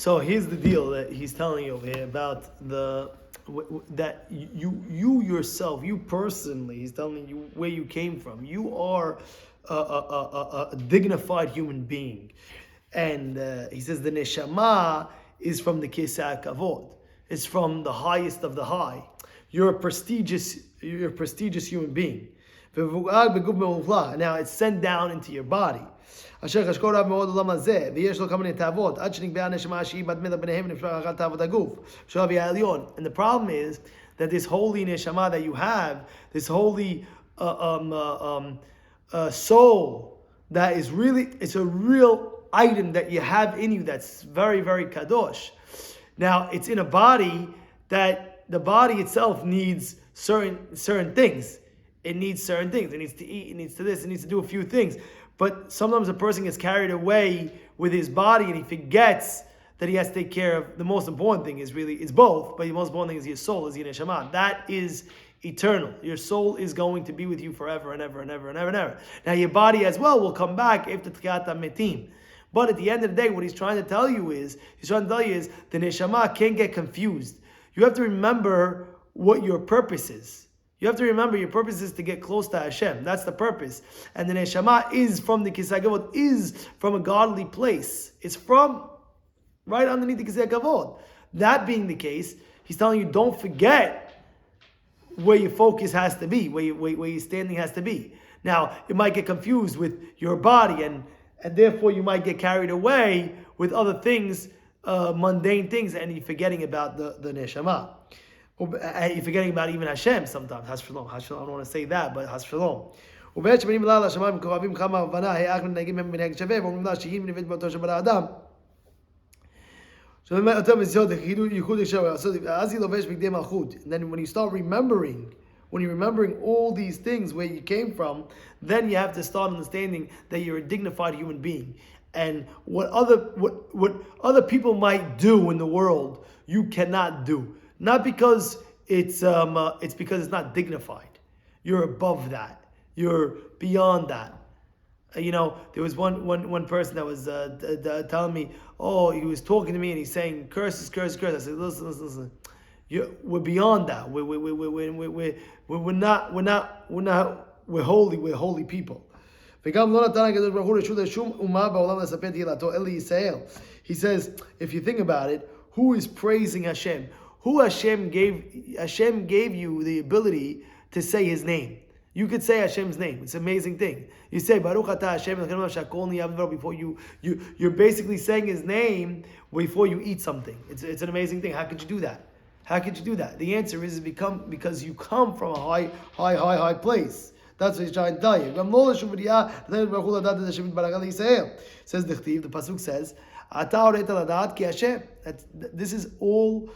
So here's the deal that he's telling you over here about that you yourself, you personally, he's telling you where you came from. You are a dignified human being, and he says the Neshamah is from the Kisei Kavod. It's from the highest of the high. You're a prestigious human being. Now it's sent down into your body. And the problem is that this holy Neshamah that you have, this holy soul, that is really, it's a real item that you have in you that's very, very kadosh. Now, it's in a body that the body itself needs certain things. It needs certain things. It needs to eat, it needs to this, it needs to do a few things. But sometimes a person gets carried away with his body and he forgets that he has to take care of, the most important thing is really, it's both, but the most important thing is your soul, is your Neshamah. That is eternal. Your soul is going to be with you forever and ever and ever and ever and ever. Now your body as well will come back after Tchiyat HaMetim. But at the end of the day, what he's trying to tell you is the Neshamah can't get confused. You have to remember what your purpose is. You have to remember your purpose is to get close to Hashem. That's the purpose. And the Neshamah is from the Kisei Kavod, is from a godly place. It's from right underneath the Kisei Kavod. That being the case, he's telling you don't forget where your focus has to be, where your standing has to be. Now, it might get confused with your body, and therefore you might get carried away with other things, mundane things, and you're forgetting about the Neshamah. You're forgetting about even Hashem sometimes. Has shalom. I don't want to say that, but has shalom. And then when you start remembering, all these things where you came from, then you have to start understanding that you're a dignified human being. And what other people might do in the world, you cannot do. Not because it's because it's not dignified. You're above that. You're beyond that. There was one person that was telling me, he was talking to me and he's saying curses. I said, listen. We're beyond that. We're holy. We're holy people. He says, if you think about it, who is praising Hashem? Hashem gave you the ability to say His name. You could say Hashem's name. It's an amazing thing. You say Baruch Atah Hashem before you're basically saying His name before you eat something. It's an amazing thing. How could you do that? The answer is because you come from a high place. That's what he's trying to tell you. Says the Chtiv, the Pasuk says, this is all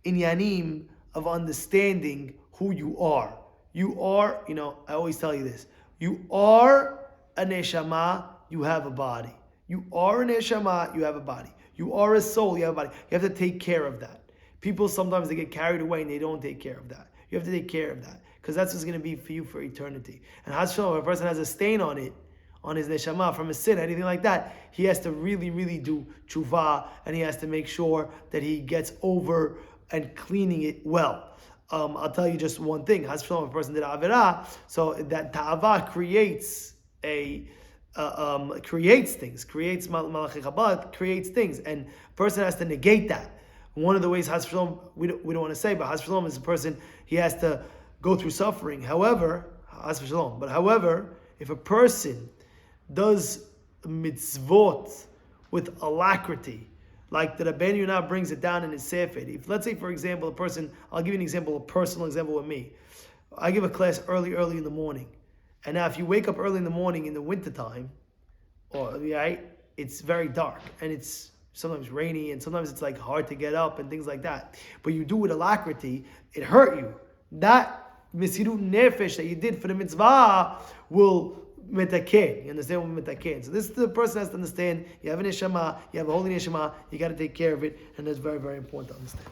inyanim of understanding who you are. You are, I always tell you this. You are a Neshamah, you have a body. You are a Neshamah, you have a body. You are a soul, you have a body. You have to take care of that. People sometimes they get carried away and they don't take care of that. You have to take care of that because that's what's going to be for you for eternity. And Hashem, if a person has a stain on it, on his Neshamah from a sin, anything like that, he has to really, really do tshuva, and he has to make sure that he gets over and cleaning it well. I'll tell you just one thing. If a person did Avirah, so that ta'ava creates things, creates Malachi Chabad, creates things, and a person has to negate that. One of the ways Hashem, we don't want to say, but Hashem is a person, he has to go through suffering. However, if a person does mitzvot with alacrity, like the Rabbeinu Yonah brings it down in his Sefer. If, let's say, for example, a person, I'll give you an example, a personal example with me. I give a class early in the morning. And now if you wake up early in the morning in the wintertime, it's very dark, and it's sometimes rainy, and sometimes it's like hard to get up and things like that. But you do it with alacrity, it hurt you. That Mesirut Nefesh that you did for the mitzvah will metaken. You understand what metaken? So this the person has to understand. You have a Neshamah, you have a holy Neshamah, you got to take care of it, and that's very, very important to understand.